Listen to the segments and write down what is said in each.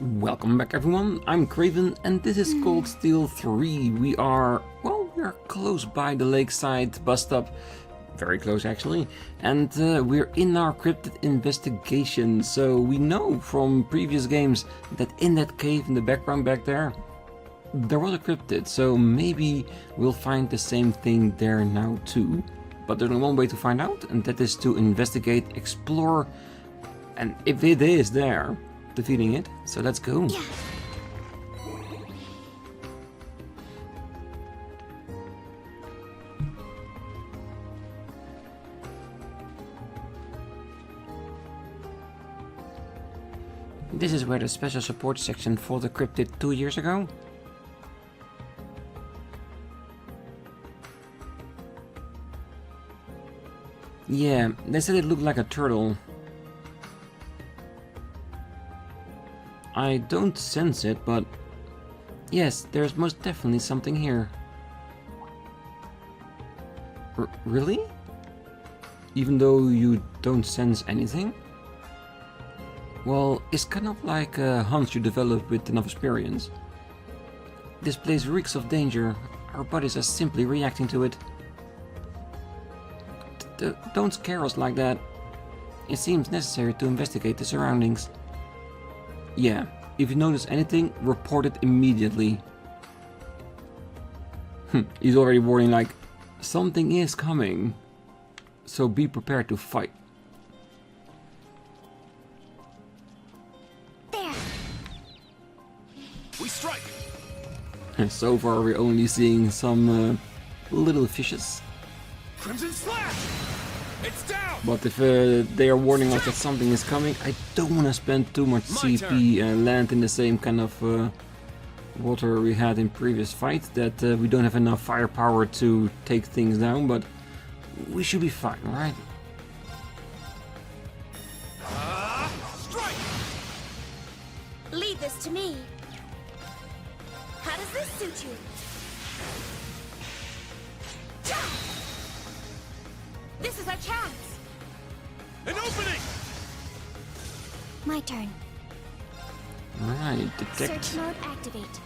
Welcome back everyone, I'm Craven and this is Cold Steel 3. We are close by the lakeside bus stop, very close actually, and we're in our cryptid investigation. So we know from previous games that in that cave in the background back there was a cryptid, so maybe we'll find the same thing there now too. But there's only one way to find out, and that is to investigate, explore, and if it is there, defeating it. So let's go. Yeah. This is where the special support section for the cryptid 2 years ago. Yeah, they said it looked like a turtle. I don't sense it, but yes, there's most definitely something here. Really? Even though you don't sense anything? Well, it's kind of like a hunch you develop with enough experience. This place reeks of danger. Our bodies are simply reacting to it. Don't scare us like that. It seems necessary to investigate the surroundings. Yeah, if you notice anything, report it immediately. He's already warning like, something is coming. So be prepared to fight. There. We strike. So far we're only seeing some little fishes. Crimson slash! It's down! But if they are warning us that something is coming, I don't want to spend too much CP and land in the same kind of water we had in previous fight, that we don't have enough firepower to take things down, but we should be fine, right? Strike! Leave this to me. How does this suit you? This is our chance. An opening! My turn. Right, detect. Search mode activate.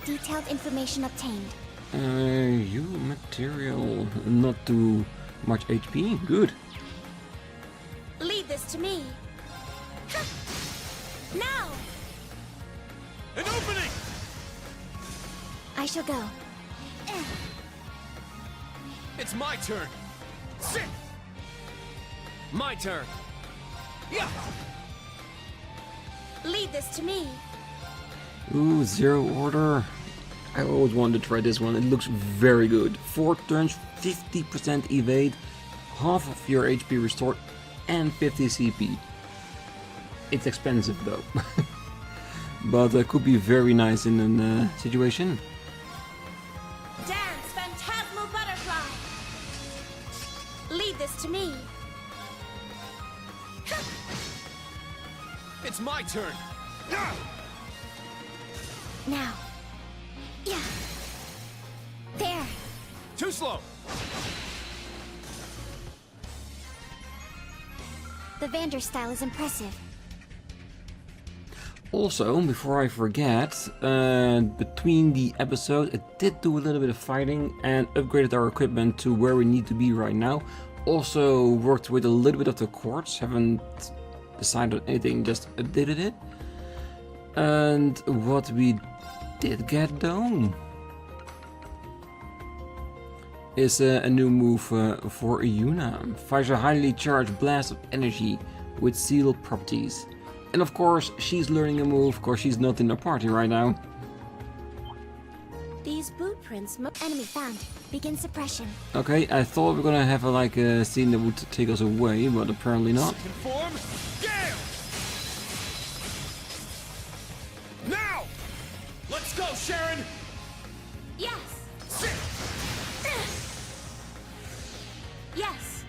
Detailed information obtained. You material, not too much HP, good. Leave this to me. Now! An opening! I shall go. It's my turn. Sit! My turn. Yeah! Leave this to me. Ooh, zero order. I always wanted to try this one, it looks very good. 4 turns, 50% evade, half of your HP restored, and 50 CP. It's expensive though. But it could be very nice in a situation. Dance, phantasmal butterfly. Leave this to me. It's my turn. Now. Yeah. There. Too slow. The Vander style is impressive. Also, before I forget, between the episodes, it did do a little bit of fighting and upgraded our equipment to where we need to be right now. Also worked with a little bit of the quartz, haven't decided on anything, just updated it. And what we did get though is a new move for Yuna. Fires a highly charged blast of energy with sealed properties. And of course, she's learning a move, of course she's not in the party right now. These boot prints, enemy found. Begin suppression. Okay, I thought we were gonna have a scene that would take us away, but apparently not. Conform. Gale! Now! Let's go, Sharon! Yes. Sit! Yes.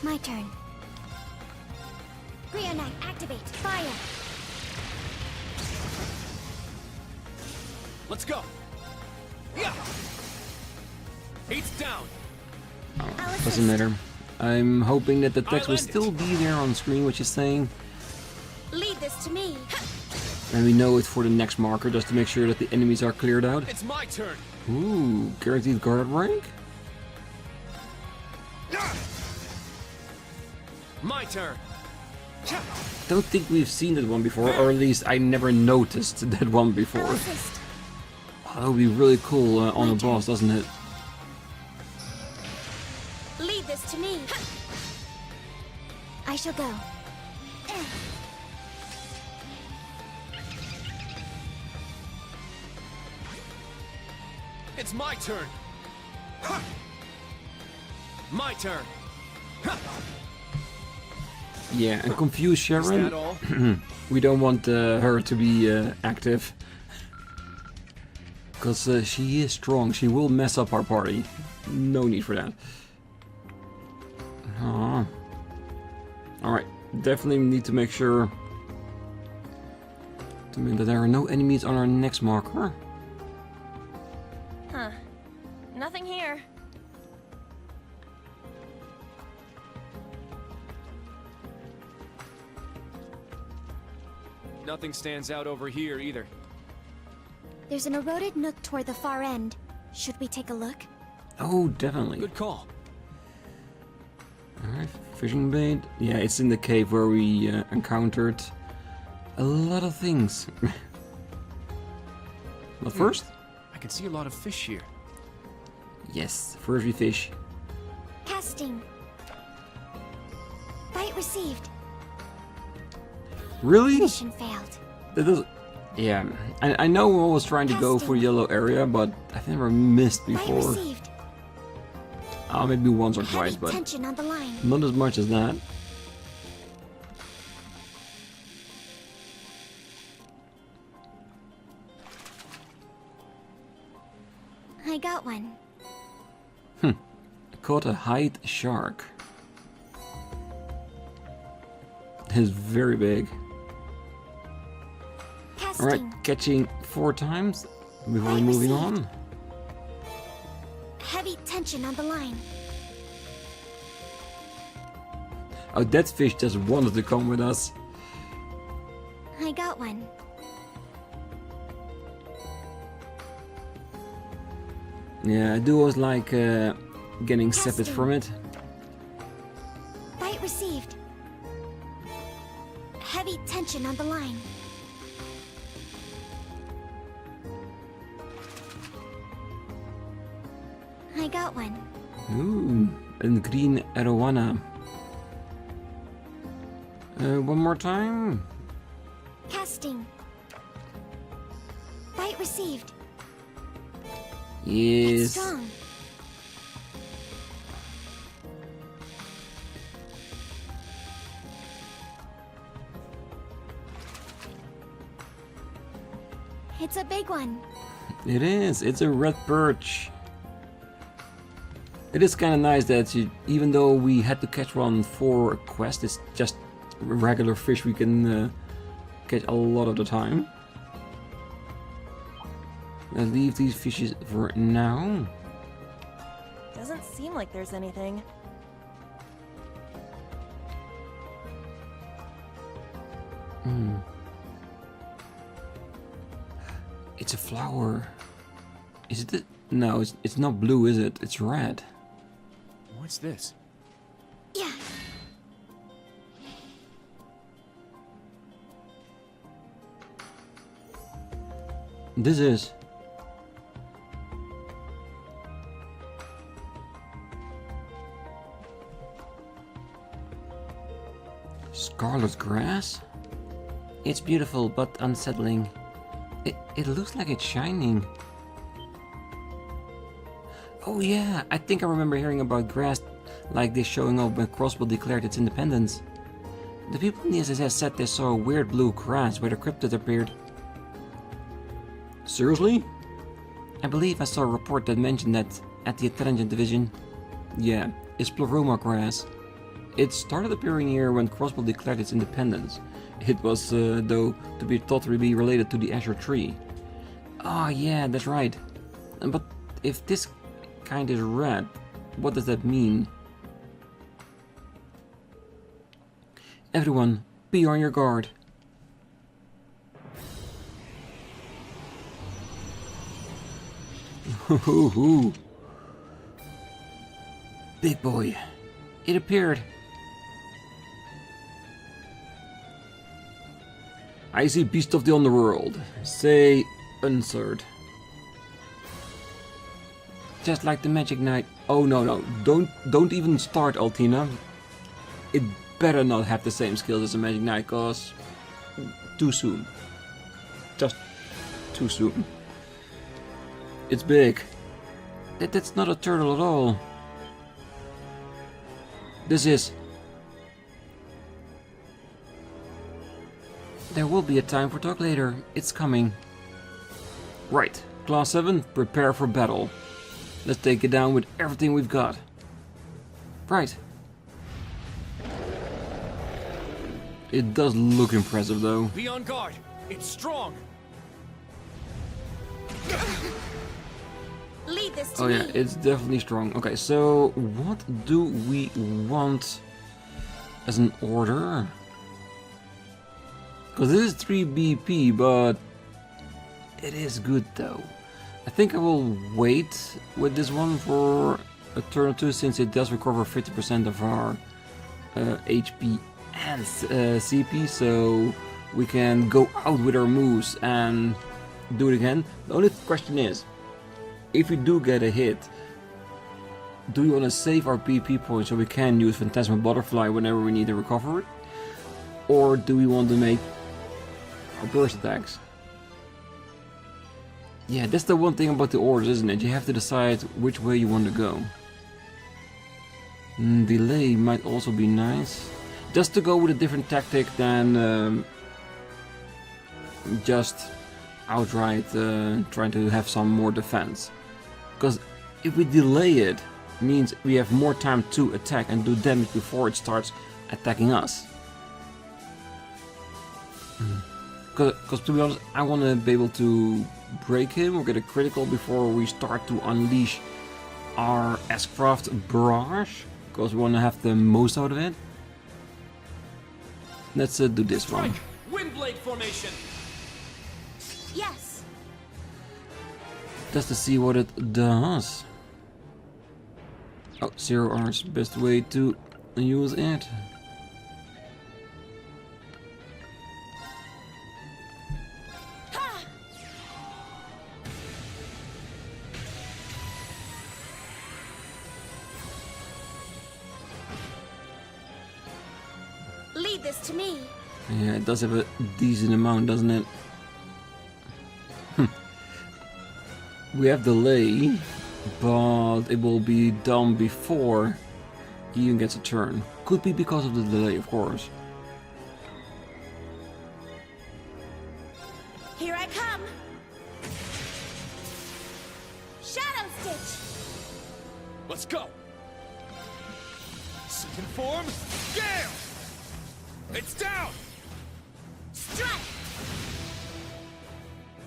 My turn. Rean, activate. Fire. Let's go! Yeah! Eight's down! Oh, doesn't matter. I'm hoping that the text will still be there on screen, what she's saying. Lead this to me. And we know it for the next marker, just to make sure that the enemies are cleared out. It's my turn. Ooh, guaranteed guard rank? My turn. Don't think we've seen that one before, or at least I never noticed that one before. I'll assist. Oh, that would be really cool on a boss, doesn't it? Lead this to me. I shall go. It's my turn. My turn. Yeah, and confuse Is that Sharon. all? We don't want her to be active. Because she is strong, she will mess up our party. No need for that. Alright, definitely need to make sure that there are no enemies on our next marker. Huh. Nothing here. Nothing stands out over here either. There's an eroded nook toward the far end. Should we take a look? Oh, definitely. Good call. Alright, fishing bait. Yeah, it's in the cave where we encountered a lot of things. But first? I can see a lot of fish here. Yes, first we fish. Casting. Bite received. Really? Mission failed. That does. Yeah, I know we're always trying to go for yellow area, but I've never missed Bite before. received. Maybe once or twice, Heavy but tension on the line. not as much as that. I got one. I caught a hide shark. It's very big. Casting. Alright, catching 4 times before Bite moving received. on. Heavy tension on the line. Oh, that fish just wanted to come with us. I got one. Yeah, I do always like getting sepid Casting. from it. Bite received. Heavy tension on the line. I got one. Ooh, and green arowana. One more time. Casting. Bite received. It's Yes. strong. It's a big one. It is. It's a red perch. It is kind of nice that even though we had to catch one for a quest, it's just regular fish we can catch a lot of the time. Let's leave these fishes for now. Doesn't seem like there's anything. It's a flower. Is it? No, it's not blue, is it? It's red. What's this? Yeah. This is. Scarlet grass? It's beautiful but unsettling. It looks like it's shining. Oh yeah, I think I remember hearing about grass like this showing up when Crossbell declared its independence. The people in the SSS said they saw a weird blue grass where the cryptid appeared. Seriously? I believe I saw a report that mentioned that at the intelligence division. Yeah, it's Pleroma grass. It started appearing here when Crossbell declared its independence. It was, though, to be thought to be related to the Azure Tree. Ah, yeah, that's right. But if this kind is red, what does that mean? Everyone, be on your guard. Hoo-hoo-hoo. Big boy, it appeared. I see beast of the underworld. Say unsert. Just like the Magic Knight. Oh no, don't even start, Altina. It better not have the same skills as a Magic Knight, cause too soon. Just too soon. It's big. That's not a turtle at all. This is. There will be a time for talk later. It's coming. Right. Class 7, prepare for battle. Let's take it down with everything we've got. Right. It does look impressive though. Be on guard. It's strong. Lead this to Oh me. yeah, it's definitely strong. Okay, so what do we want as an order? Because this is 3 BP, but it is good though. I think I will wait with this one for a turn or two, since it does recover 50% of our HP and CP, so we can go out with our moves and do it again. The only question is, if we do get a hit, do we want to save our PP points so we can use Phantasmal Butterfly whenever we need to recover it? Or do we want to make our burst attacks? Yeah, that's the one thing about the orders, isn't it? You have to decide which way you want to go. Delay might also be nice. Just to go with a different tactic than just outright trying to have some more defense. Because if we delay it, means we have more time to attack and do damage before it starts attacking us. Because to be honest, I want to be able to break him or get a critical before we start to unleash our S-Craft barrage, because we want to have the most out of it. Let's do this one. Windblade formation. Yes. Just to see what it does. Oh, 0 R's best way to use it. Lead this to me. Yeah, it does have a decent amount, doesn't it? We have delay, but it will be done before he even gets a turn. Could be because of the delay, of course. Here I come. Shadow Stitch. Let's go. Second form. Gale. It's down. Strike.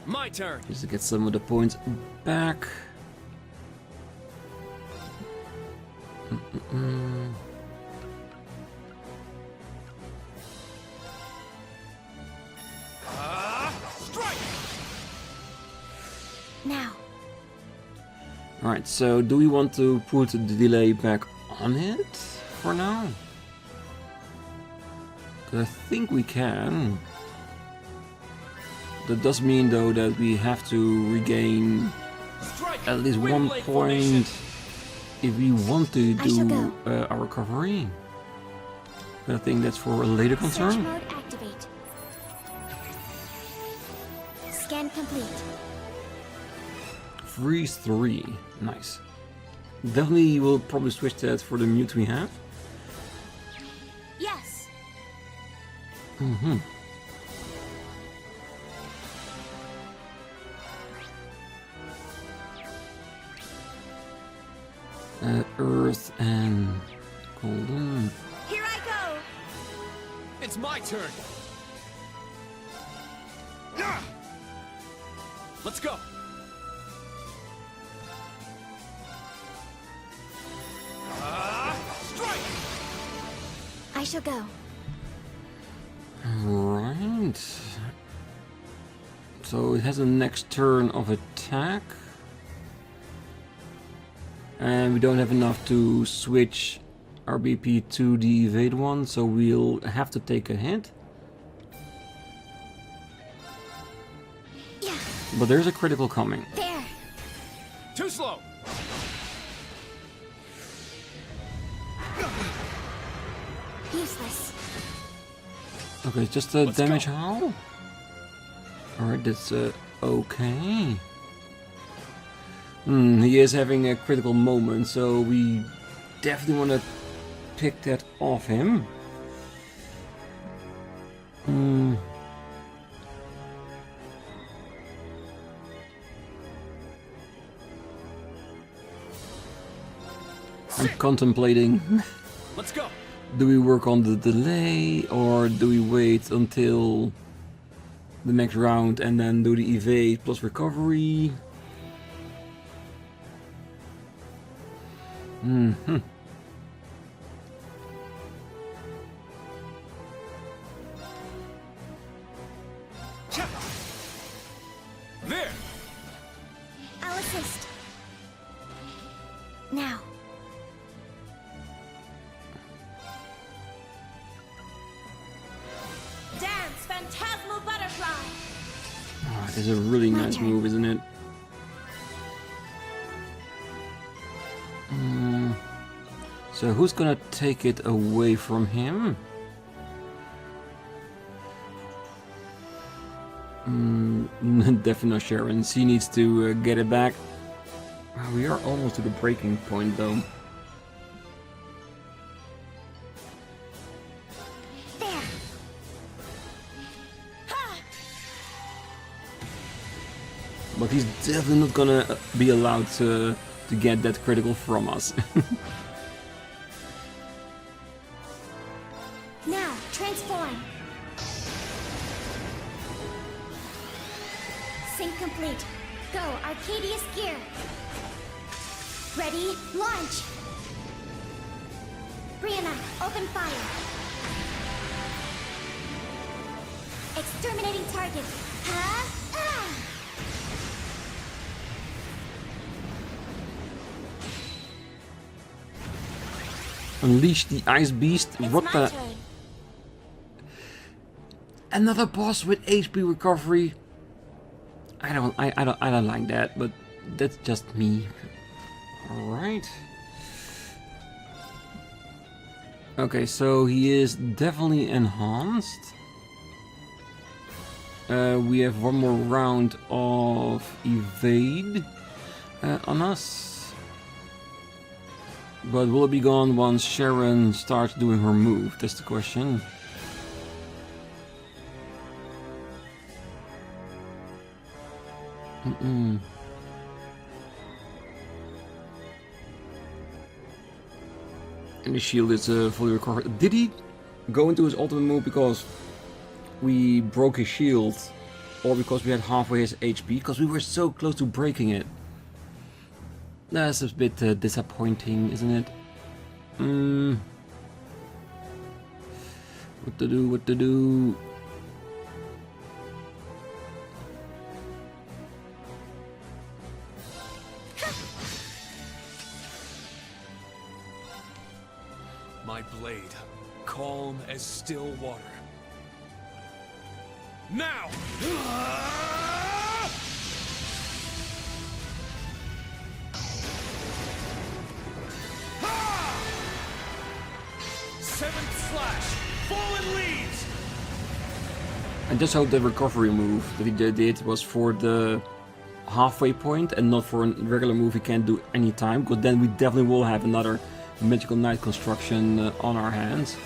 My turn. Just to get some of the points back. Strike. Now. Alright, so do we want to put the delay back on it for now? 'Cause I think we can. That does mean though that we have to regain Strike. at least 1 Windblade point formation. if we want to I shall do go. our recovery. But I think that's for a later Search concern. mode activate. Scan complete. Freeze 3. Nice. Definitely will probably switch that for the mute we have. Yes. Mm-hmm. Earth and golden. Here I go. It's my turn. Let's go. I shall go. Right. So it has a next turn of attack. And we don't have enough to switch our BP to the evade one, so we'll have to take a hit. Yeah. But there's a critical coming. There. Too slow. Useless. Okay, it's just a Let's damage go. how? Alright, that's okay. He is having a critical moment, so we definitely want to pick that off him. I'm contemplating, Let's go. do we work on the delay or do we wait until the next round and then do the evade plus recovery? There. I'll assist. Now. Dance, phantasmal butterfly! Oh, it's a really My nice turn. move, isn't it? So who's gonna take it away from him? Definitely not Sharon. She needs to get it back. We are almost to the breaking point, though. There. But he's definitely not gonna be allowed to get that critical from us. Now, transform. Sync complete. Go, Arcadius gear. Ready, launch. Brianna, open fire. Exterminating target. Huh? Ah! Unleash the Ice Beast. It's What my the? turn. Another boss with HP recovery. I don't like that, but that's just me. All right. Okay, so he is definitely enhanced. We have one more round of evade on us. But will it be gone once Sharon starts doing her move? That's the question. And the shield is fully recovered. Did he go into his ultimate move because we broke his shield? Or because we had halfway his HP? Because we were so close to breaking it. That's a bit disappointing, isn't it? What to do, what to do? My blade, calm as still water. Now! Seventh slash! Fallen leaves! I just hope the recovery move that he did was for the halfway point and not for a regular move he can't do any time, because then we definitely will have another Magical Knight construction on our hands.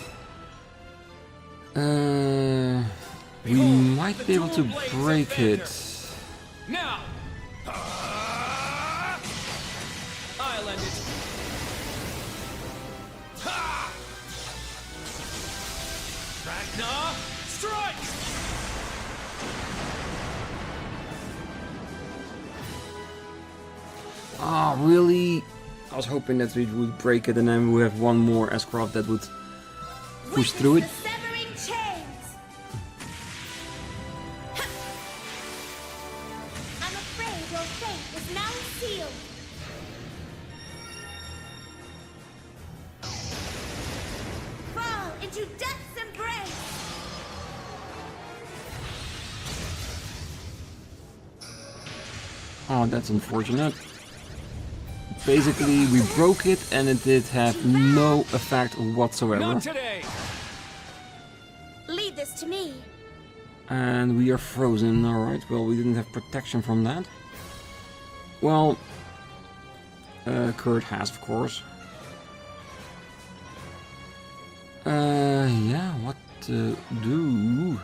We might be able to break it. Now! I'll end it. Ha! Ragnar, strike! Ah, really? I was hoping that we would break it and then we have one more Escroft that would push through it. The severing chains. I'm afraid your fate is now sealed. Fall into death's embrace. Oh, that's unfortunate. Basically, we broke it and it did have no effect whatsoever. Not today. Leave this to me. And we are frozen, alright. Well, we didn't have protection from that. Well, Kurt has, of course. Yeah, what to do?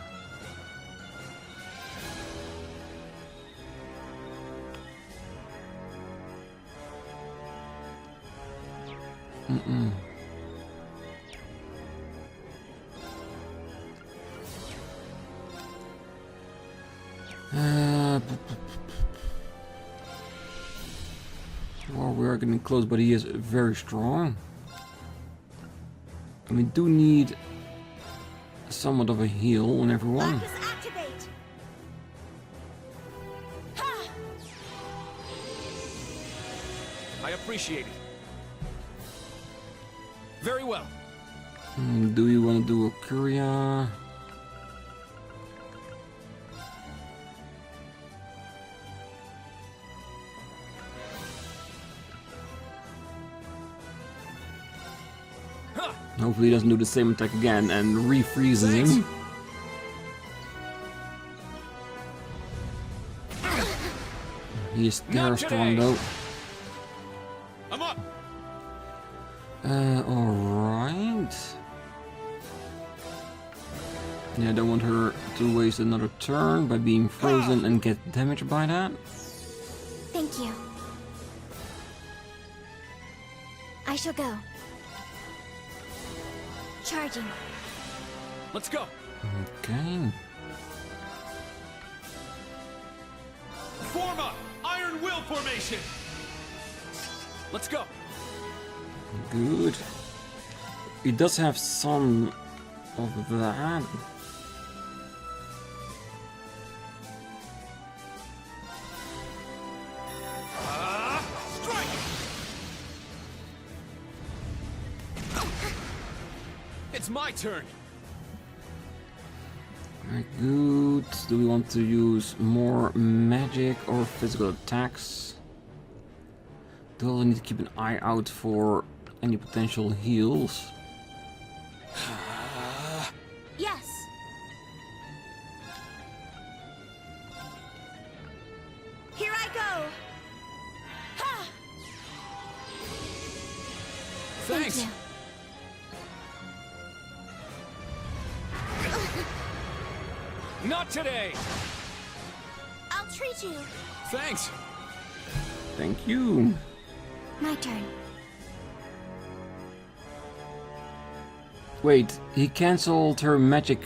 Well, we are getting close, but he is very strong. And we do need somewhat of a heal on everyone. Arcus activate. Ha! I appreciate it. Very well. Do you want to do a Curia? Huh. Hopefully he doesn't do the same attack again and refreezes him. He is very strong though. I'm up. Alright. Yeah, I don't want her to waste another turn by being frozen and get damaged by that. Thank you. I shall go. Charging. Let's go. Okay. Form up. Iron Will formation. Let's go. Good. He does have some of that. Strike. It's my turn. Very good. Do we want to use more magic or physical attacks? Do I need to keep an eye out for any potential heals? Yes. Here I go. Ha! Thanks. Thank you. Not today. I'll treat you. Thanks. Thank you. My turn. Wait, he cancelled her magic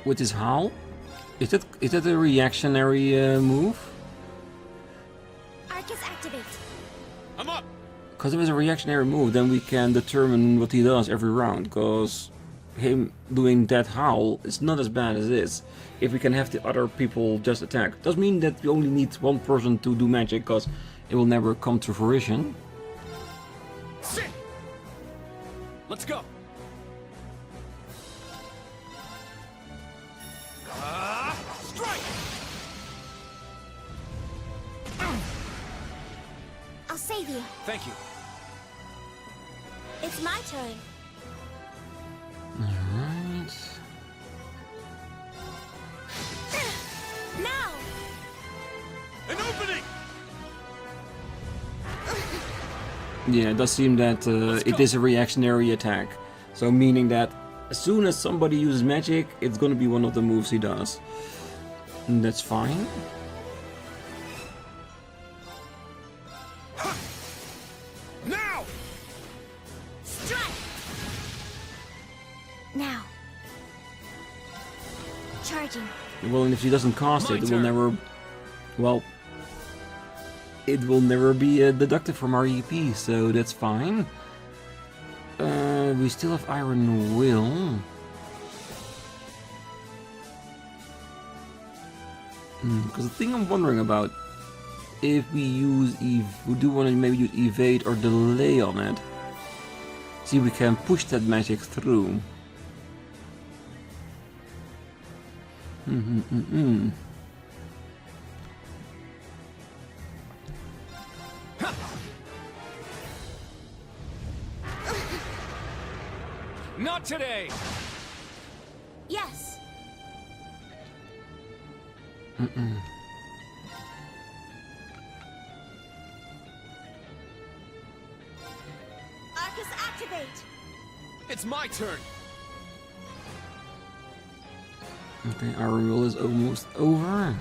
with his howl? Is that a reactionary move? Arcus activate. I'm up. Because if it's a reactionary move, then we can determine what he does every round. Because him doing that howl is not as bad as this. If we can have the other people just attack. Does mean that we only need one person to do magic, because it will never come to fruition. Sit. Let's go. Strike. I'll save you. Thank you. It's my turn. Alright. Now. An opening. Yeah, it does seem that it is a reactionary attack. So meaning that as soon as somebody uses magic, it's gonna be one of the moves he does. And that's fine. Now. Strike. Now. Charging. Well, and if she doesn't cast My it, it will turn. never... Well... It will never be deducted from our EP, so that's fine. We still have Iron Will. Because the thing I'm wondering about, if we do want to maybe use evade or delay on it. See, we can push that magic through. Not today! Yes. Arcus, activate! It's my turn! Okay, our roll is almost over.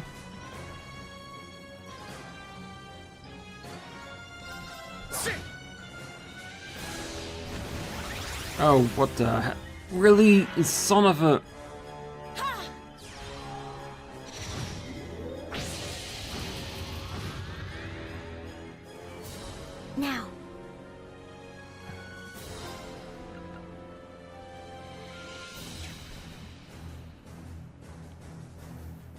Oh, what the heck? Really? Son of a... Now.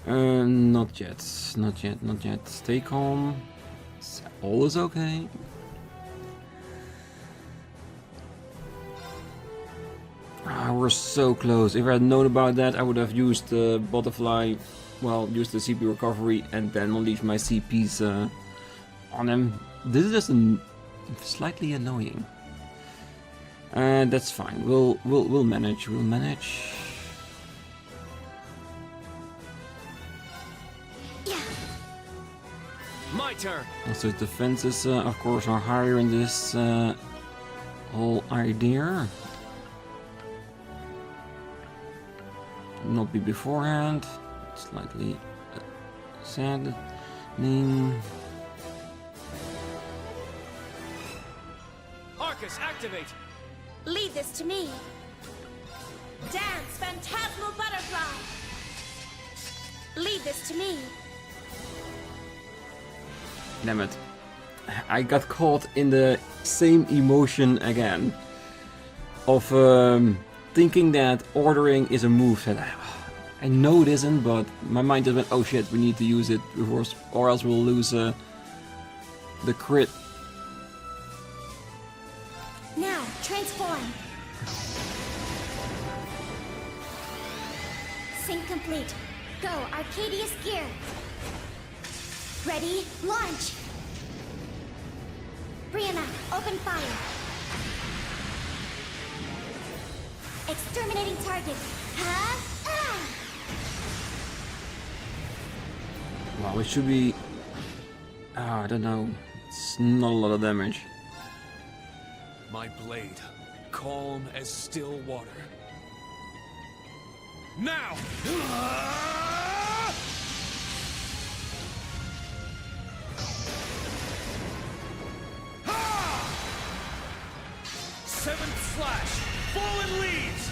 Not yet. Not yet, not yet. Stay calm. All is okay. Ah, we're so close. If I had known about that, I would have used the butterfly, well, used the CP recovery and then unleash my CPs on him. This is just slightly annoying. That's fine. We'll manage. We'll manage. My turn! Also, defenses, of course, are higher in this whole idea. Not be beforehand. Slightly saddening. Arcus, activate! Leave this to me. Dance, phantasmal butterfly! Leave this to me. Damn it. I got caught in the same emotion again. Of thinking that ordering is a move that I know it isn't, but my mind just went, oh shit, we need to use it before, or else we'll lose the crit. Now, transform. Sync complete. Go, Arcadius gear. Ready, launch. Brianna, open fire. Exterminating target. Huh? Ah! Well, it should be... I don't know. It's not a lot of damage. My blade, calm as still water. Now! Seventh slash! Fallen leaves!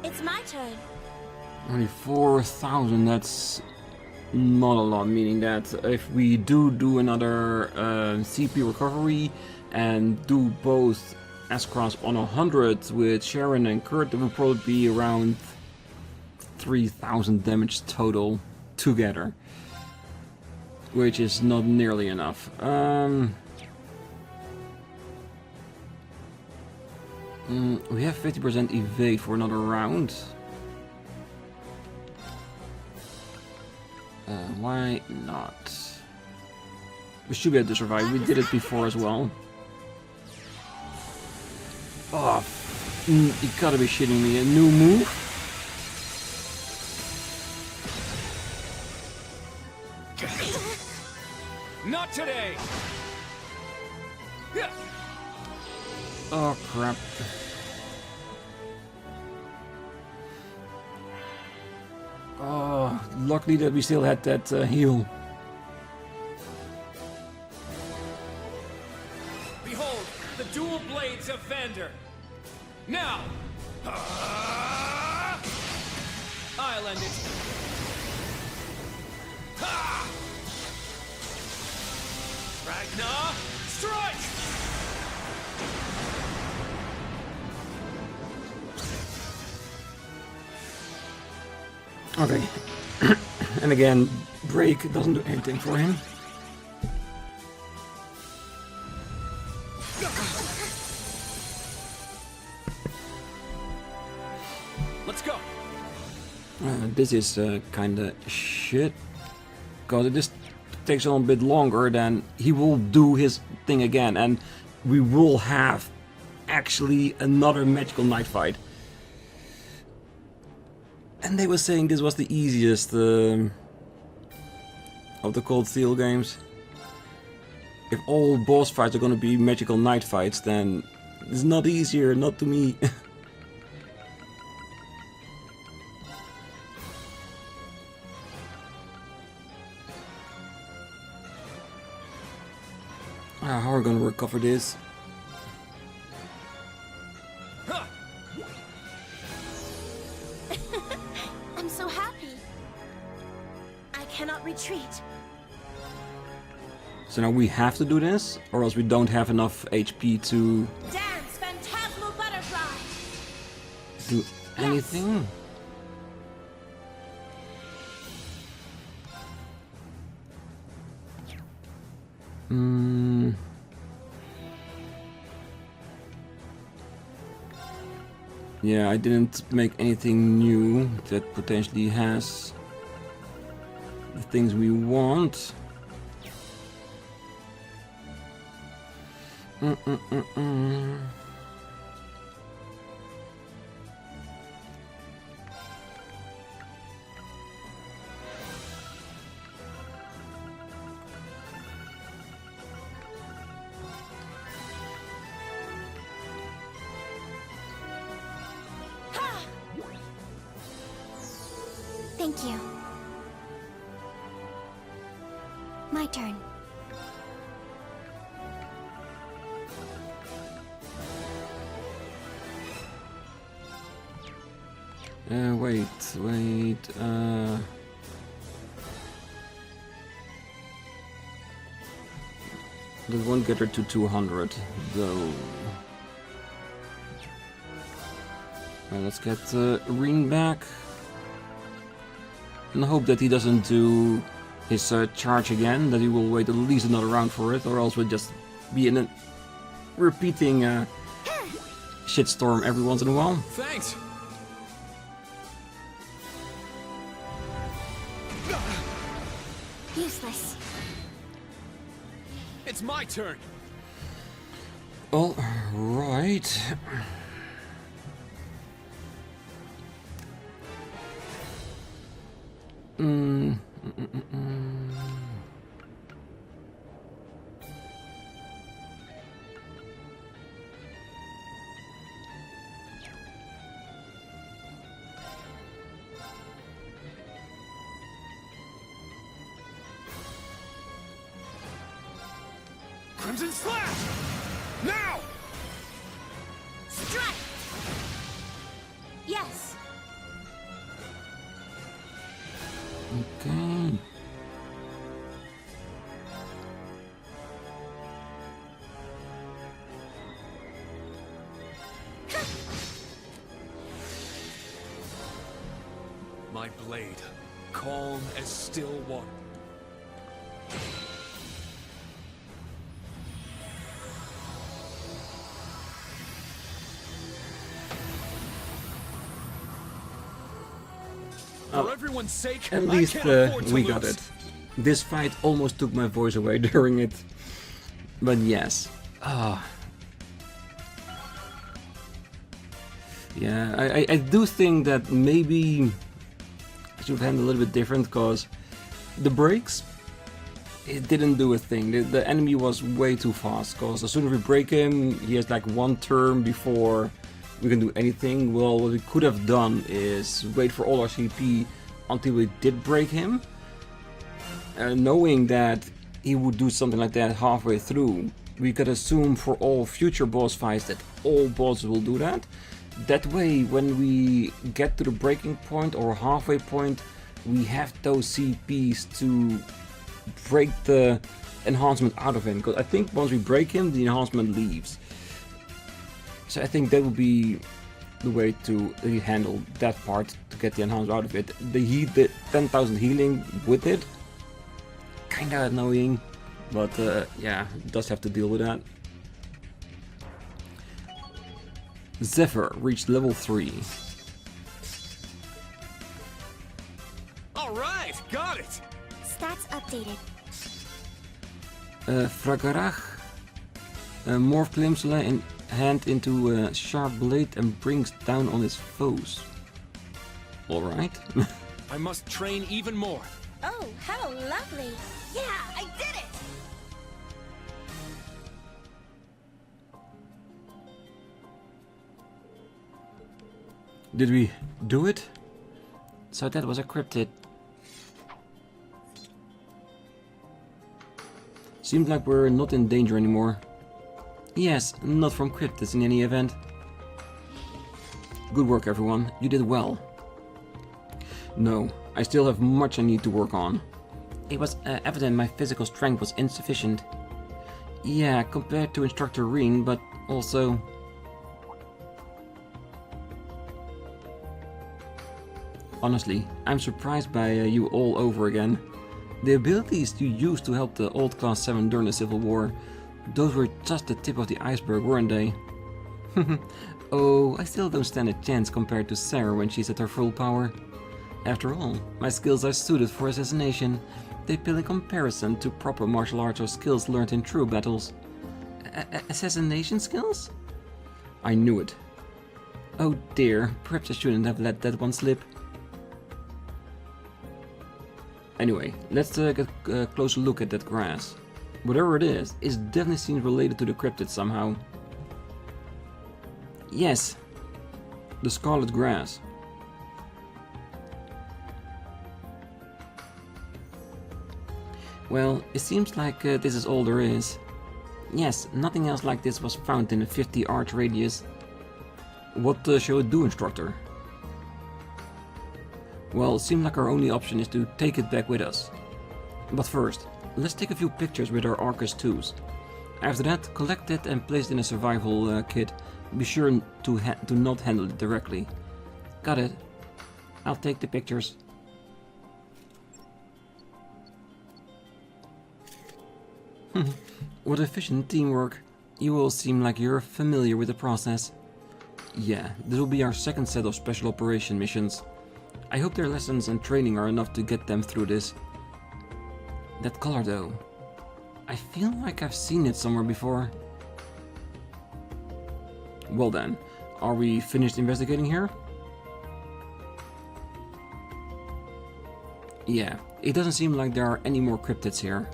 It's my turn. Only 4,000, that's not a lot, meaning that if we do another CP recovery and do both S-Cross on 100 with Sharon and Kurt, it will probably be around 3,000 damage total together, which is not nearly enough. We have 50% evade for another round. Why not? We should be able to survive. We did it before as well. Oh, you gotta be shitting me. A new move? Not today! Oh, crap. Oh, luckily that we still had that heal. Behold, the dual blades of Vander. Now! I'll end it. Ha! Ragnar, strike! Okay. And again, break doesn't do anything for him. Let's go. This is kinda shit. Because it just takes on a bit longer, then he will do his thing again, and we will have actually another magical knight fight. And they were saying this was the easiest of the Cold Steel games. If all boss fights are gonna be magical knight fights, then it's not easier, not to me. How are we gonna recover this? I'm so happy. I cannot retreat. So now we have to do this, or else we don't have enough HP to Dance, phantasmal butterfly. do anything. Yeah, I didn't make anything new that potentially has the things we want. Thank you. My turn. Wait. That won't get her to 200, though. Let's get Rean back. And hope that he doesn't do his charge again, that he will wait at least another round for it, or else we'll just be in a repeating shitstorm every once in a while. Thanks. Useless. It's my turn. All right. Crimson Slash! Now! Strike! Yes. Okay. My blade, calm as still water. For everyone's sake, At I least can't afford to we lose. got it. This fight almost took my voice away during it. But yes. Yeah, I do think that maybe I should handle a little bit different, because the breaks, it didn't do a thing. The enemy was way too fast, because as soon as we break him, he has like one turn before we can do anything. Well, what we could have done is wait for all our CP until we did break him, knowing that he would do something like that halfway through. We could assume for all future boss fights that all bosses will do that. That way, when we get to the breaking point or halfway point, we have those CPs to break the enhancement out of him. Because I think once we break him, the enhancement leaves. So I think that would be the way to handle that part to get the enhance out of it. The 10,000 healing with it, kinda annoying, but yeah, it does have to deal with that. Zephyr reached level 3. Alright, got it! Stats updated. Fragarach morph Klimsula in hand into a sharp blade and brings down on his foes. Alright. I must train even more. Oh, how lovely. Yeah, I did it! Did we do it? So that was a cryptid. Seems like we're not in danger anymore. Yes, not from cryptids in any event. Good work everyone, you did well. No, I still have much I need to work on. It was evident my physical strength was insufficient. Yeah, compared to Instructor Rean, but also... Honestly, I'm surprised by you all over again. The abilities you used to help the old Class 7 during the Civil War, those were just the tip of the iceberg, weren't they? Oh, I still don't stand a chance compared to Sarah when she's at her full power. After all, my skills are suited for assassination. They pale in comparison to proper martial arts or skills learned in true battles. Assassination skills? I knew it. Oh dear, perhaps I shouldn't have let that one slip. Anyway, let's get a closer look at that grass. Whatever it is definitely seems related to the cryptid somehow. Yes, the scarlet grass. Well, it seems like this is all there is. Yes, nothing else like this was found in a 50 arch radius. What shall we do, Instructor? Well, it seems like our only option is to take it back with us. But first, let's take a few pictures with our Arcus 2s. After that, collect it and place it in a survival kit. Be sure to not handle it directly. Got it. I'll take the pictures. What efficient teamwork. You all seem like you're familiar with the process. Yeah, this will be our second set of special operation missions. I hope their lessons and training are enough to get them through this. That color though. I feel like I've seen it somewhere before. Well then, are we finished investigating here? Yeah, it doesn't seem like there are any more cryptids here.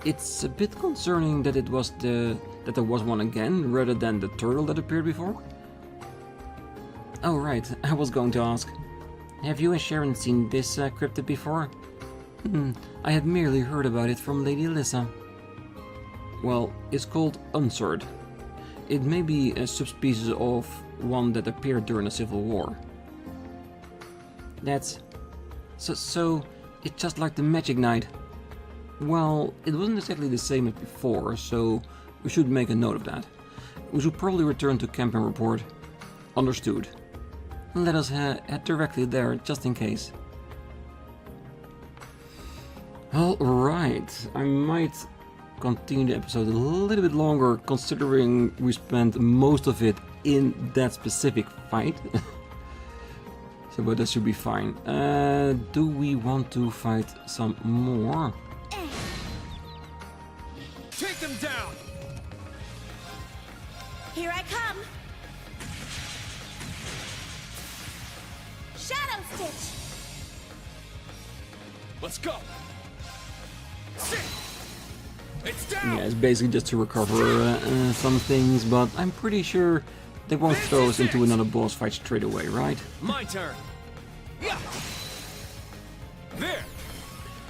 It's a bit concerning that there was one again, rather than the turtle that appeared before. Oh right, I was going to ask. Have you and Sharon seen this cryptid before? I had merely heard about it from Lady Alyssa. Well, it's called Unsword. It may be a subspecies of one that appeared during the Civil War. That's... So it's just like the Magic Knight. Well, it wasn't exactly the same as before, so we should make a note of that. We should probably return to camp and report. Understood. Let us head directly there, just in case. Alright, I might continue the episode a little bit longer, considering we spent most of it in that specific fight. So, but that should be fine. Do we want to fight some more? Take them down! Here I come! Shadow Stitch! Let's go! Sit! It's down! Yeah, it's basically just to recover some things, but I'm pretty sure they won't throw us into another boss fight straight away, right? My turn! Yeah! There!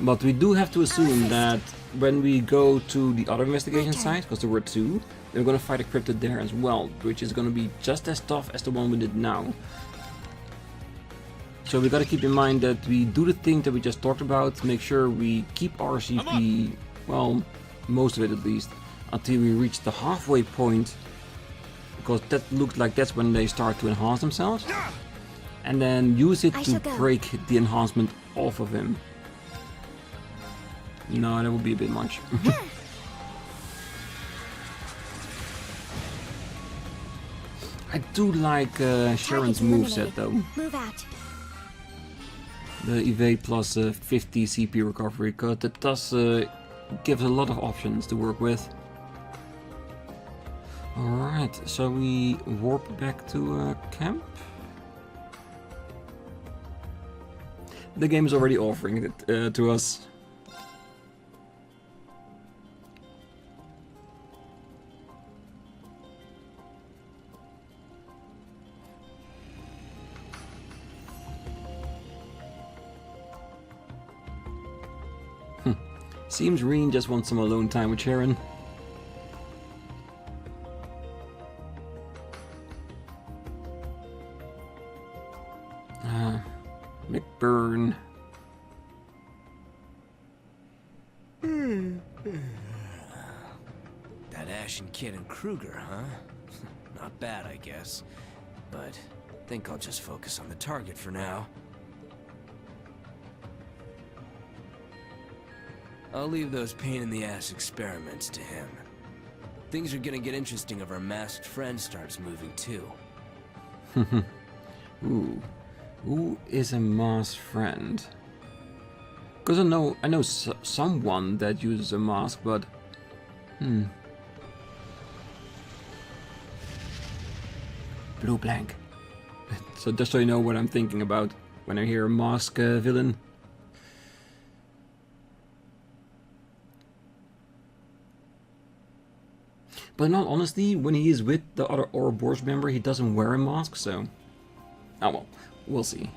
But we do have to assume that when we go to the other investigation site, because there were two, we're gonna fight a cryptid there as well, which is gonna be just as tough as the one we did now. So we gotta keep in mind that we do the thing that we just talked about, make sure we keep our CP, well, most of it at least, until we reach the halfway point. because that looked like that's when they start to enhance themselves. And then use it to break the enhancement off of him. No, that would be a bit much. I do like Sharon's moveset though. Move out. The evade plus 50 CP recovery, because that does give a lot of options to work with. Alright, so we warp back to camp. The game is already offering it to us. Seems Rean just wants some alone time with Sharon. McBurn. That Ashen kid and Kruger, huh? Not bad, I guess. But I think I'll just focus on the target for now. I'll leave those pain-in-the-ass experiments to him. Things are gonna get interesting if our masked friend starts moving too. Ooh. Who is a masked friend? Because I know someone that uses a mask, but... Blue blank. So just so you know what I'm thinking about when I hear a mask villain. But in all honesty, when he is with the other Ouroboros member, he doesn't wear a mask, so... Oh well, we'll see.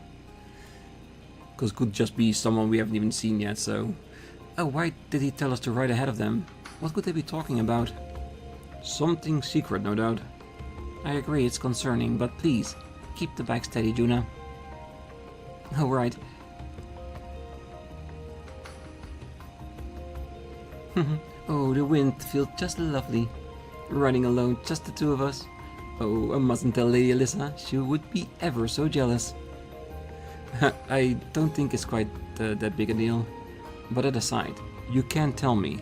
Because it could just be someone we haven't even seen yet, so... Oh, why did he tell us to ride ahead of them? What could they be talking about? Something secret, no doubt. I agree, it's concerning, but please, keep the bike steady, Juna. Oh, right. Oh, the wind feels just lovely. Riding alone, just the two of us. Oh, I mustn't tell Lady Alyssa, she would be ever so jealous. I don't think it's quite that big a deal. But that aside, you can't tell me.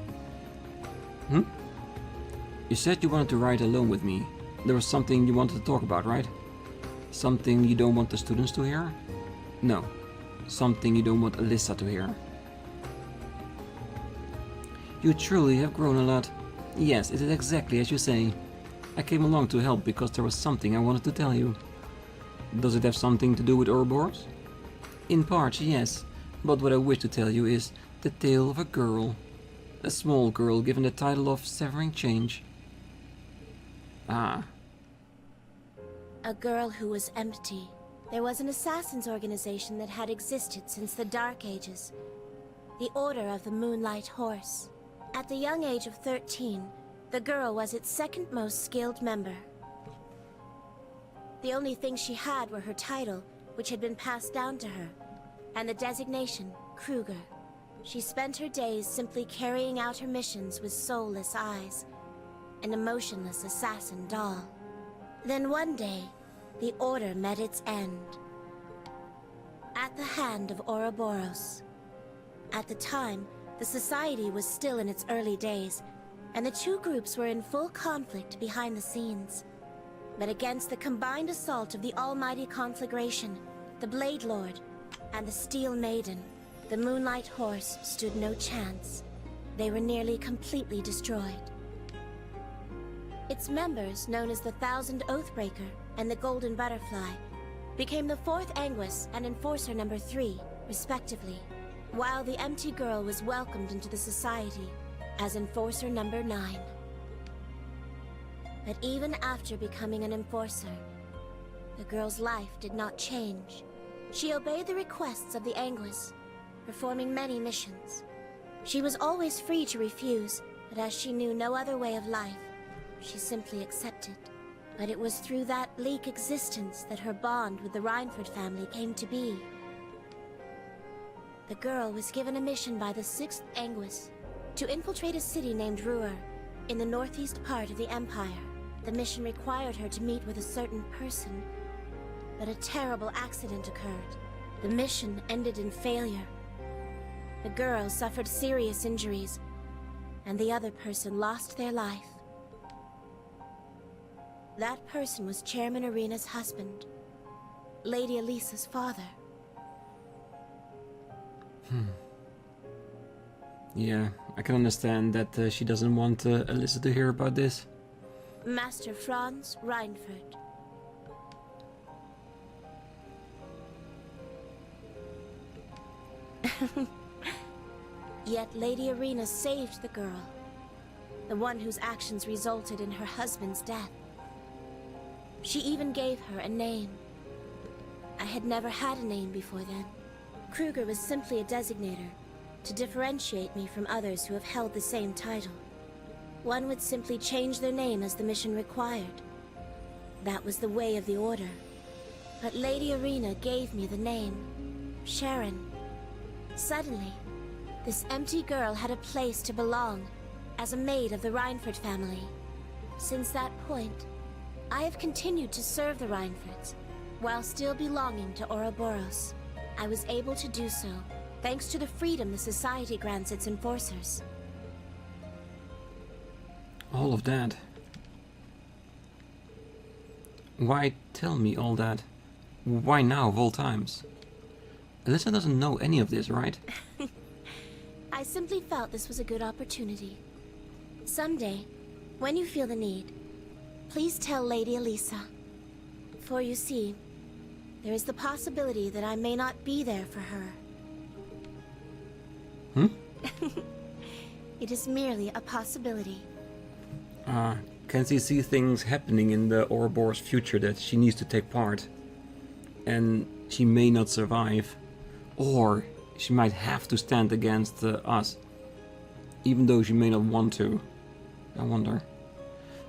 You said you wanted to ride alone with me. There was something you wanted to talk about, right? Something you don't want the students to hear? No. Something you don't want Alyssa to hear. You truly have grown a lot. Yes, it is exactly as you say. I came along to help because there was something I wanted to tell you. Does it have something to do with Ouroboros? In part, yes. But what I wish to tell you is the tale of a girl. A small girl given the title of Severing Change. Ah. A girl who was empty. There was an assassin's organization that had existed since the Dark Ages. The Order of the Moonlight Horse. At the young age of 13, the girl was its second most skilled member. The only thing she had were her title, which had been passed down to her, and the designation, Kruger. She spent her days simply carrying out her missions with soulless eyes, an emotionless assassin doll. Then one day, the Order met its end. At the hand of Ouroboros. At the time, the Society was still in its early days, and the two groups were in full conflict behind the scenes. But against the combined assault of the Almighty Conflagration, the Blade Lord, and the Steel Maiden, the Moonlight Horse stood no chance. They were nearly completely destroyed. Its members, known as the Thousand Oathbreaker and the Golden Butterfly, became the Fourth Anguis and Enforcer number 3, respectively, while the Empty Girl was welcomed into the Society as Enforcer number 9. But even after becoming an Enforcer, the girl's life did not change. She obeyed the requests of the Anguis, performing many missions. She was always free to refuse, but as she knew no other way of life, she simply accepted. But it was through that bleak existence that her bond with the Reinford family came to be. The girl was given a mission by the 6th Anguis to infiltrate a city named Ruhr in the northeast part of the Empire. the mission required her to meet with a certain person, but a terrible accident occurred. The mission ended in failure. The girl suffered serious injuries, and the other person lost their life. That person was Chairman Irina's husband, Lady Elisa's father. Yeah, I can understand that she doesn't want Alyssa to hear about this. Master Franz Reinfurt. Yet Lady Irina saved the girl, the one whose actions resulted in her husband's death. She even gave her a name. I had never had a name before then. Kruger was simply a designator, to differentiate me from others who have held the same title. One would simply change their name as the mission required. That was the way of the Order. But Lady Irina gave me the name, Sharon. Suddenly, this empty girl had a place to belong, as a maid of the Reinfurt family. Since that point, I have continued to serve the Reinfurts, while still belonging to Ouroboros. I was able to do so, thanks to the freedom the Society grants its enforcers. All of that. Why tell me all that? Why now of all times? Alyssa doesn't know any of this, right? I simply felt this was a good opportunity. Someday, when you feel the need, please tell Lady Elisa. For you see, there is the possibility that I may not be there for her. It is merely a possibility. Can she see things happening in the Ouroboros future that she needs to take part? And she may not survive. Or she might have to stand against us. Even though she may not want to. I wonder.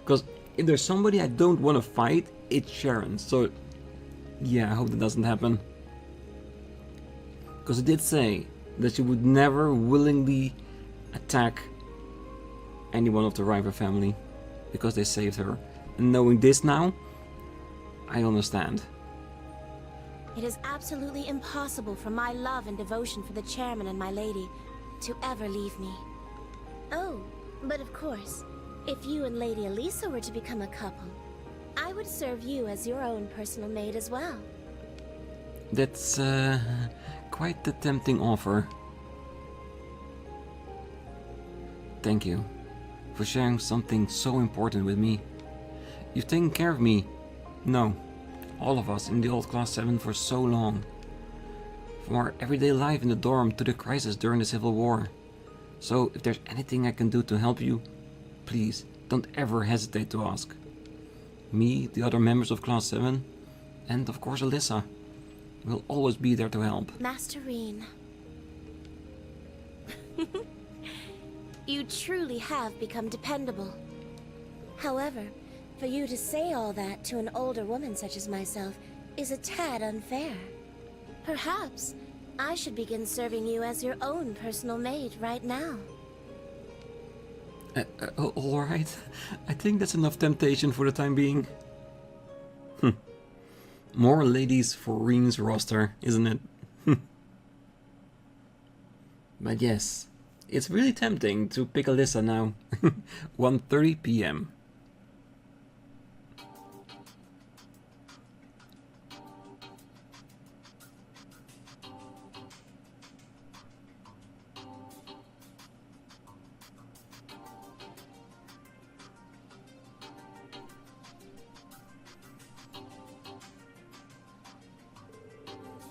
Because if there's somebody I don't want to fight, it's Sharon. So yeah, I hope that doesn't happen. Because it did say that she would never willingly attack anyone of the River family. Because they saved her. And knowing this now, I understand. It is absolutely impossible for my love and devotion for the chairman and my lady to ever leave me. Oh, but of course, if you and Lady Elisa were to become a couple, I would serve you as your own personal maid as well. That's quite the tempting offer. Thank you for sharing something so important with me. You've taken care of me. No. All of us in the old Class 7 for so long. From our everyday life in the dorm to the crisis during the Civil War. So if there's anything I can do to help you, please don't ever hesitate to ask. Me, the other members of Class 7, and of course Alyssa, will always be there to help. Master Rean. You truly have become dependable. However, for you to say all that to an older woman such as myself is a tad unfair. Perhaps I should begin serving you as your own personal maid right now. Alright. I think that's enough temptation for the time being. More ladies for Rean's roster, isn't it? But yes, it's really tempting to pick Alyssa now. 1:30 p.m.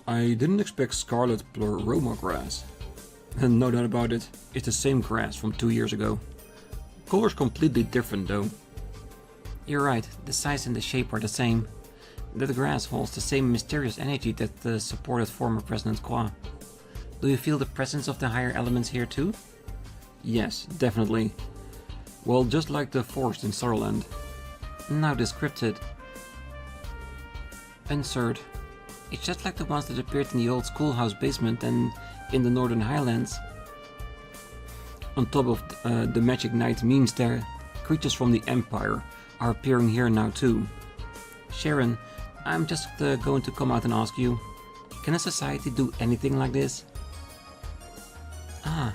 I didn't expect scarlet pleuroma grass. And no doubt about it, it's the same grass from 2 years ago. Color's completely different though. You're right, the size and the shape are the same. That grass holds the same mysterious energy that supported former President Kwa. Do you feel the presence of the higher elements here too? Yes, definitely. Well, just like the forest in Starland. Now descripted. Insert. It's just like the ones that appeared in the old schoolhouse basement and in the Northern Highlands. On top of the Magic Knight memes there, creatures from the Empire, are appearing here now too. Sharon, I'm just going to come out and ask you, can a society do anything like this? Ah.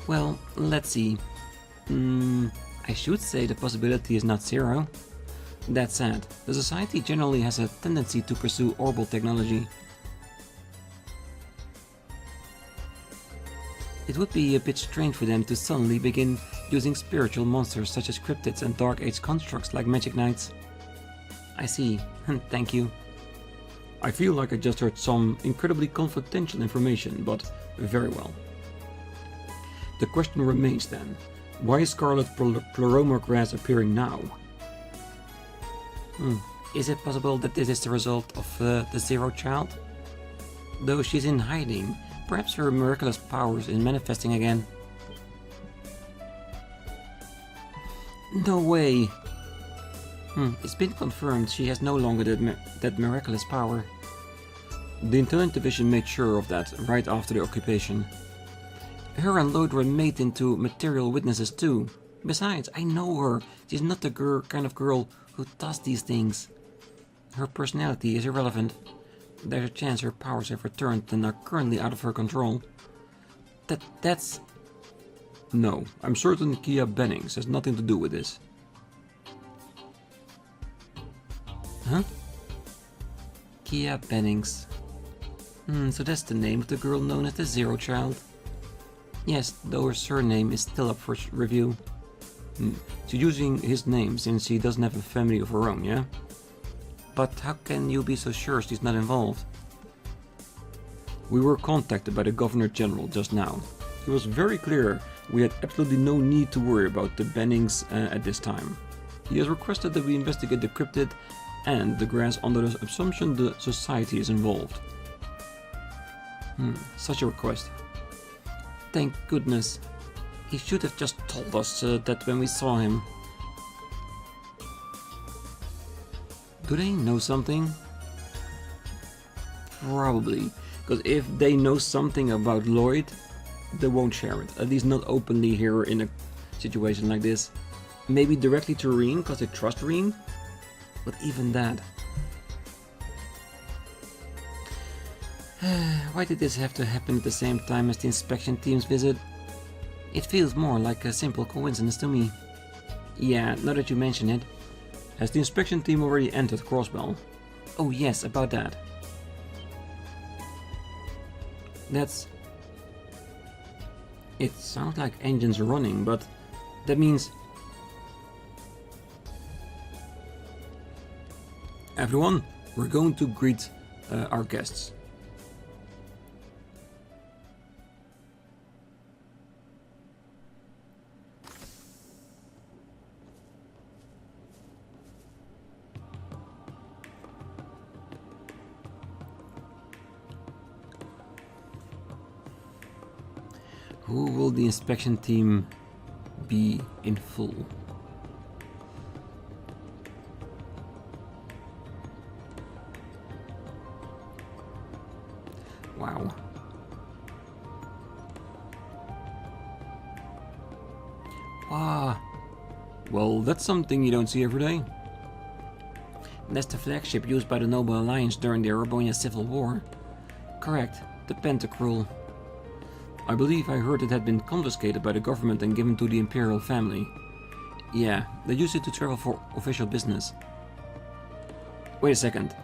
Well, let's see. I should say the possibility is not zero. That said, the society generally has a tendency to pursue orbital technology. It would be a bit strange for them to suddenly begin using spiritual monsters such as cryptids and Dark Age constructs like Magic Knights. I see. Thank you. I feel like I just heard some incredibly confidential information, but very well. The question remains then, why is Scarlet Pleroma grass appearing now? Is it possible that this is the result of the Zero Child? Though she's in hiding, perhaps her miraculous powers in manifesting again. No way! It's been confirmed she has no longer that miraculous power. The Intelligence Division made sure of that right after the occupation. Her and Lloyd were made into material witnesses too. Besides, I know her. She's not the kind of girl who does these things. Her personality is irrelevant. There's a chance her powers have returned and are currently out of her control. That's... No, I'm certain Kia Bennings has nothing to do with this. Huh? Kia Bennings. So that's the name of the girl known as the Zero Child. Yes, though her surname is still up for review. She's using his name since she doesn't have a family of her own, yeah? But how can you be so sure she's not involved? We were contacted by the Governor General just now. He was very clear we had absolutely no need to worry about the Bennings at this time. He has requested that we investigate the cryptid and the grass under the assumption the society is involved. Such a request. Thank goodness. He should have just told us that when we saw him. Do they know something? Probably. Because if they know something about Lloyd, they won't share it. At least not openly here in a situation like this. Maybe directly to Rean, because they trust Rean. But even that. Why did this have to happen at the same time as the inspection team's visit? It feels more like a simple coincidence to me. Yeah, now that you mention it. Has the inspection team already entered Crossbell? Oh yes, about that. It sounds like engines running, but that means... Everyone, we're going to greet our guests. Who will the inspection team be in full? Wow. Ah, well, that's something you don't see every day. That's the flagship used by the Noble Alliance during the Erebonian Civil War. Correct, the Pentacruel. I believe I heard it had been confiscated by the government and given to the Imperial family. Yeah, they used it to travel for official business. Wait a second.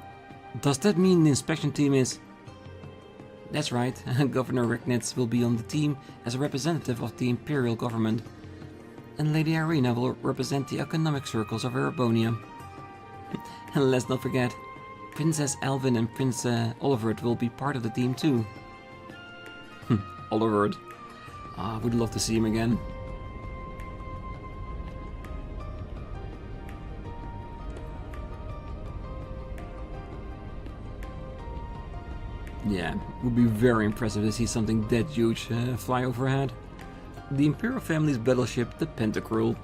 Does that mean the inspection team is... That's right, Governor Recknitz will be on the team as a representative of the Imperial government. And Lady Irina will represent the economic circles of Erebonian. And let's not forget, Princess Alvin and Prince Olivert will be part of the team too. Olivert. I would love to see him again. Yeah, would be very impressive to see something that huge fly overhead. The Imperial family's battleship, the Pentacruel.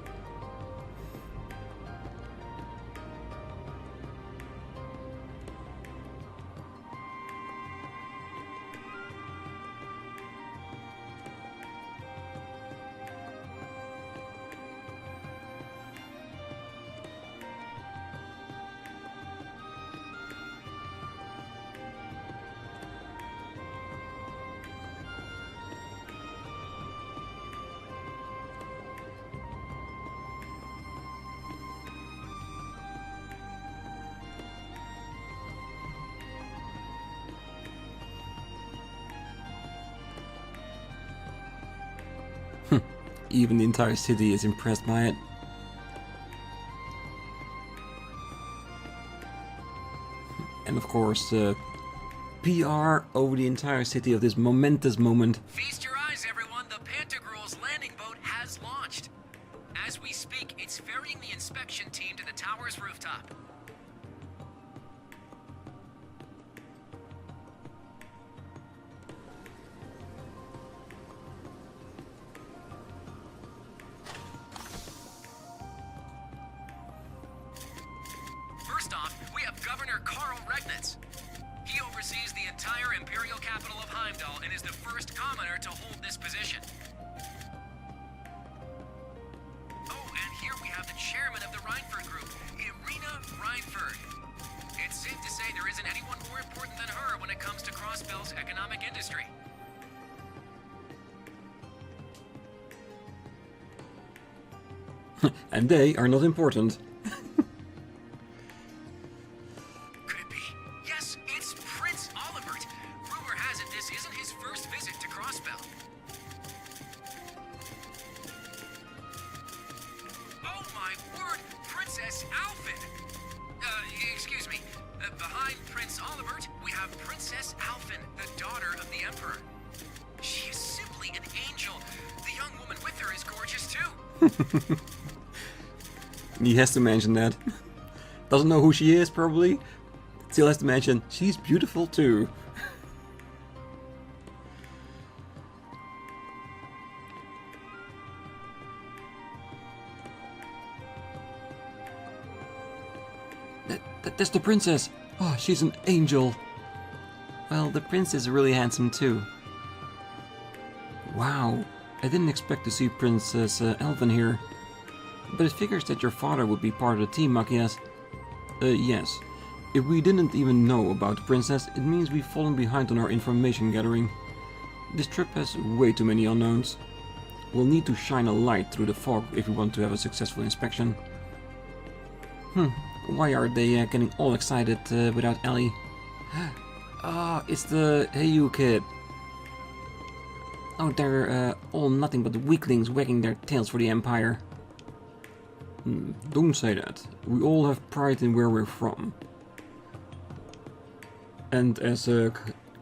Even the entire city is impressed by it. And of course, PR over the entire city of this momentous moment. Feast your eyes, everyone. The Pantagruel's landing boat has launched. As we speak, it's ferrying the inspection team to the tower's rooftop. First off, we have Governor Karl Regnitz. He oversees the entire imperial capital of Heimdall and is the first commoner to hold this position. Oh, and here we have the chairman of the Reinford Group, Irina Reinford. It's safe to say there isn't anyone more important than her when it comes to Crossbell's economic industry. And they are not important. Could it be? Yes, it's Prince Olivert. Rumor has it this isn't his first visit to Crossbell. Oh my word! Princess Alphen! Excuse me. Behind Prince Olivert, we have Princess Alphen, the daughter of the Emperor. She is simply an angel. The young woman with her is gorgeous too. He has to mention that. Doesn't know who she is, probably. Still has to mention, she's beautiful too. That's the princess. Oh, she's an angel. Well, the prince is really handsome too. Wow, I didn't expect to see Princess Elven here. But it figures that your father would be part of the team, Machias. Yes. If we didn't even know about the princess, it means we've fallen behind on our information gathering. This trip has way too many unknowns. We'll need to shine a light through the fog if we want to have a successful inspection. Why are they getting all excited without Ellie? Ah, it's the Hey You kid. Oh, they're all nothing but weaklings wagging their tails for the Empire. Don't say that. We all have pride in where we're from. And as a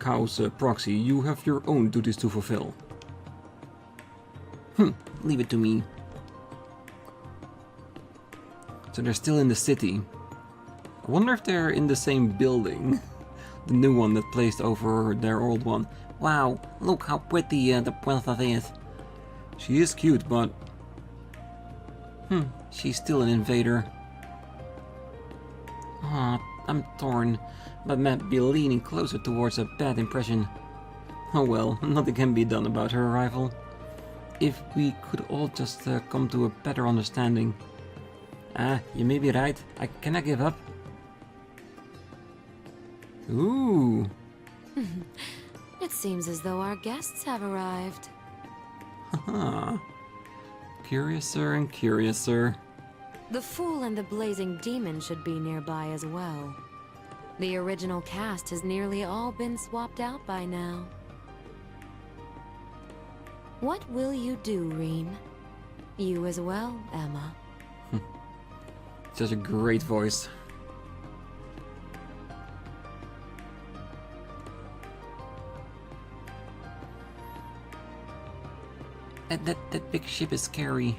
cow's proxy, you have your own duties to fulfill. Leave it to me. So they're still in the city. I wonder if they're in the same building. The new one that placed over their old one. Wow, look how pretty the princess is. She is cute, but... she's still an invader. Ah, I'm torn, but might be leaning closer towards a bad impression. Oh well, nothing can be done about her arrival. If we could all just come to a better understanding. Ah, you may be right. I cannot give up. Ooh. It seems as though our guests have arrived. Haha. Curiouser and curiouser. The Fool and the Blazing Demon should be nearby as well. The original cast has nearly all been swapped out by now. What will you do, Rean? You as well, Emma. Such a great voice. That big ship is scary.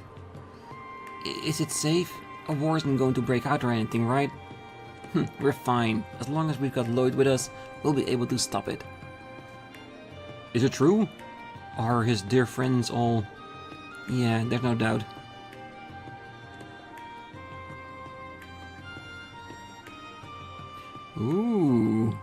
Is it safe? A war isn't going to break out or anything, right? We're fine. As long as we've got Lloyd with us, we'll be able to stop it. Is it true? Are his dear friends all... Yeah, there's no doubt. Ooh.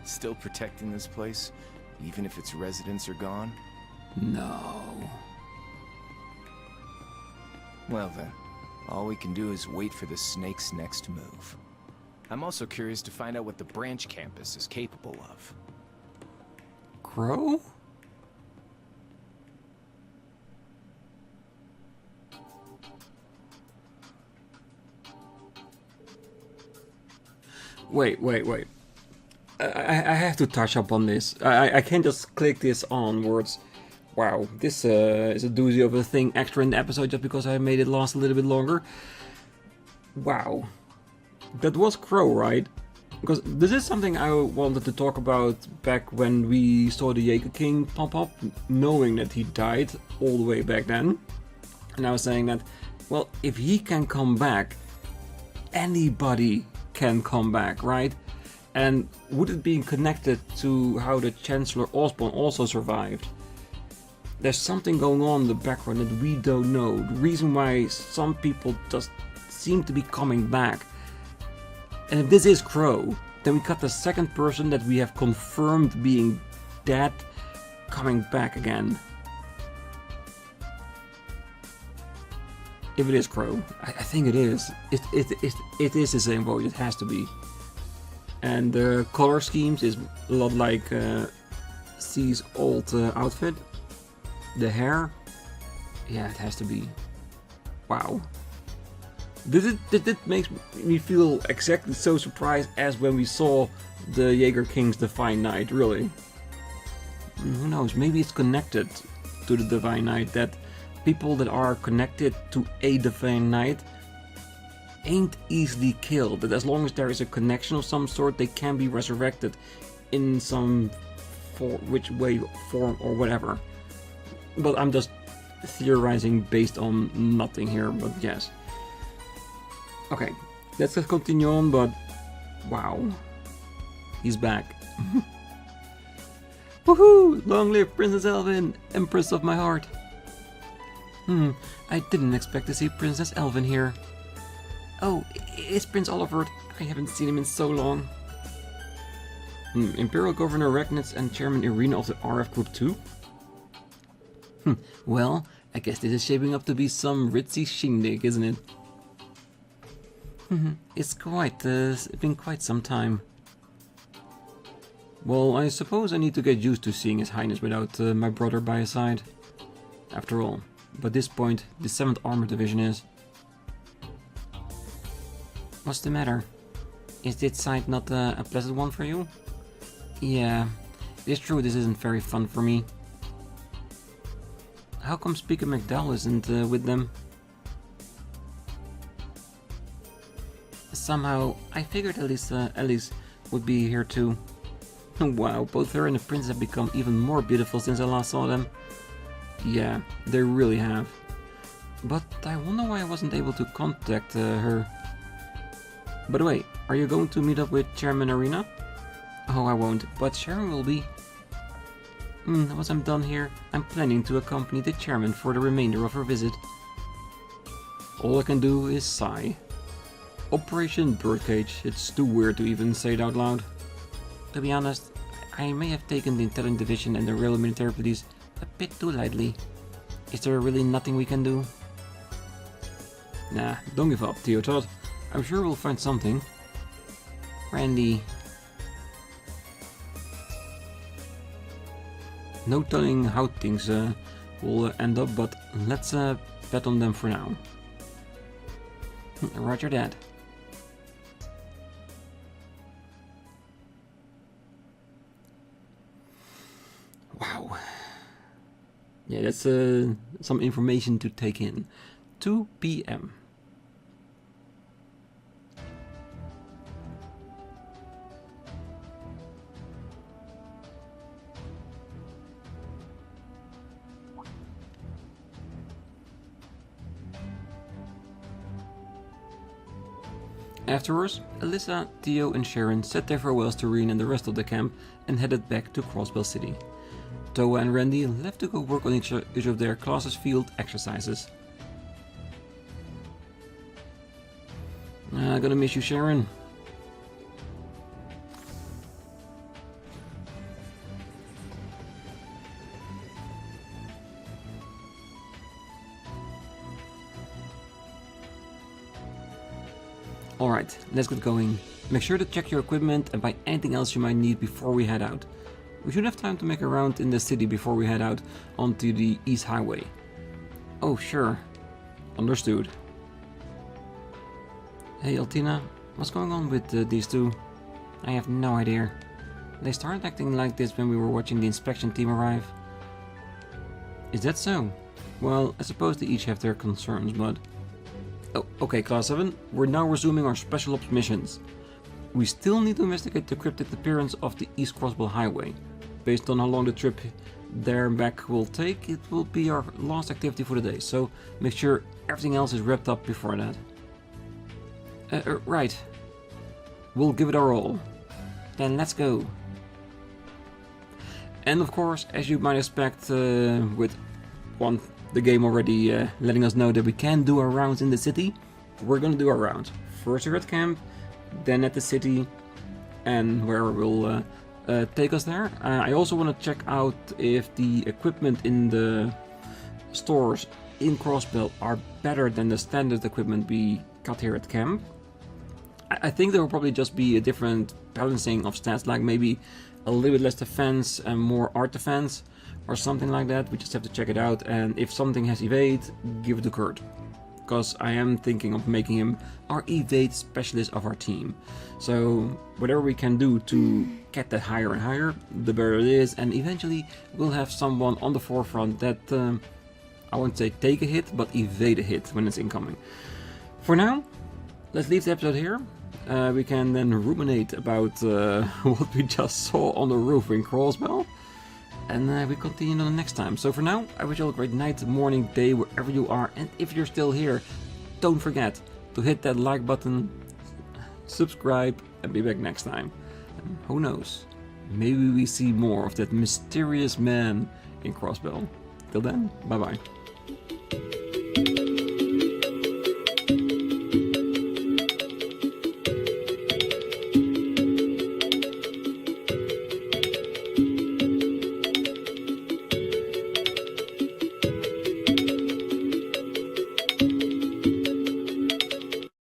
Still protecting this place, even if its residents are gone? No. Well then, all we can do is wait for the snake's next move. I'm also curious to find out what the branch campus is capable of. Crow? Wait. I have to touch up on this. I can't just click this onwards. Wow, this is a doozy of a thing extra in the episode just because I made it last a little bit longer. Wow. That was Crow, right? Because this is something I wanted to talk about back when we saw the Jaeger King pop up, knowing that he died all the way back then. And I was saying that, well, if he can come back, anybody can come back, right? And would it be connected to how the Chancellor Osborne also survived? There's something going on in the background that we don't know. The reason why some people just seem to be coming back. And if this is Crow, then we got the second person that we have confirmed being dead coming back again. If it is Crow, I think it is. It is the same voice, it has to be. And the color schemes is a lot like C's old outfit. The hair, yeah, it has to be. Wow. This makes me feel exactly so surprised as when we saw the Jaeger King's Divine Knight, really. Who knows, maybe it's connected to the Divine Knight, that people that are connected to a Divine Knight ain't easily killed, that as long as there is a connection of some sort, they can be resurrected in some form or whatever. But I'm just theorizing based on nothing here, but yes. Okay, let's just continue on, but wow, he's back. Woohoo! Long live Princess Elvin, Empress of my heart. I didn't expect to see Princess Elvin here. Oh, it's Prince Oliver. I haven't seen him in so long. Imperial Governor Regnitz and Chairman Irina of the RF Group 2? Well, I guess this is shaping up to be some ritzy shindig, isn't it? It's been quite some time. Well, I suppose I need to get used to seeing His Highness without my brother by his side. After all, by this point, the 7th Armored Division is... What's the matter? Is this sight not a pleasant one for you? Yeah, it's true this isn't very fun for me. How come Speaker McDowell isn't with them? Somehow, I figured Elise would be here too. Wow, both her and the princess have become even more beautiful since I last saw them. Yeah, they really have. But I wonder why I wasn't able to contact her. By the way, are you going to meet up with Chairman Arena? Oh, I won't, but Sharon will be. Once I'm done here, I'm planning to accompany the chairman for the remainder of her visit. All I can do is sigh. Operation Birdcage, it's too weird to even say it out loud. To be honest, I may have taken the Intelligence Division and the Railway Military Police a bit too lightly. Is there really nothing we can do? Nah, don't give up, Theotod. I'm sure we'll find something. Randy. No telling how things will end up, but let's bet on them for now. Roger that. Wow. Yeah, that's some information to take in. 2 p.m. Afterwards, Alyssa, Theo and Sharon said their farewells to Rean and the rest of the camp and headed back to Crossbell City. Toa and Randy left to go work on each of their classes' field exercises. Gonna miss you, Sharon. Alright, let's get going. Make sure to check your equipment and buy anything else you might need before we head out. We should have time to make a round in the city before we head out onto the East Highway. Oh, sure. Understood. Hey, Altina, what's going on with these two? I have no idea. They started acting like this when we were watching the inspection team arrive. Is that so? Well, I suppose they each have their concerns, but... Oh, okay, Class 7, we're now resuming our special ops missions. We still need to investigate the cryptic appearance of the East Crossbell Highway. Based on how long the trip there and back will take, it will be our last activity for the day, so make sure everything else is wrapped up before that. Right. We'll give it our all. Then let's go. And of course, as you might expect, with the game already letting us know that we can do our rounds in the city, we're gonna do our rounds. First here at camp, then at the city, and where will take us there. I also want to check out if the equipment in the stores in Crossbell are better than the standard equipment we got here at camp. I think there will probably just be a different balancing of stats, like maybe a little bit less defense and more art defense, or something like that. We just have to check it out, and if something has evade, give it to Kurt. Because I am thinking of making him our evade specialist of our team. So whatever we can do to get that higher and higher, the better it is, and eventually we'll have someone on the forefront that, I won't say take a hit, but evade a hit when it's incoming. For now, let's leave the episode here. We can then ruminate about what we just saw on the roof in Crossbell. And we continue on the next time. So for now, I wish you all a great night, morning, day, wherever you are. And if you're still here, don't forget to hit that like button, subscribe, and be back next time. And who knows, maybe we see more of that mysterious man in Crossbell. Till then, bye bye.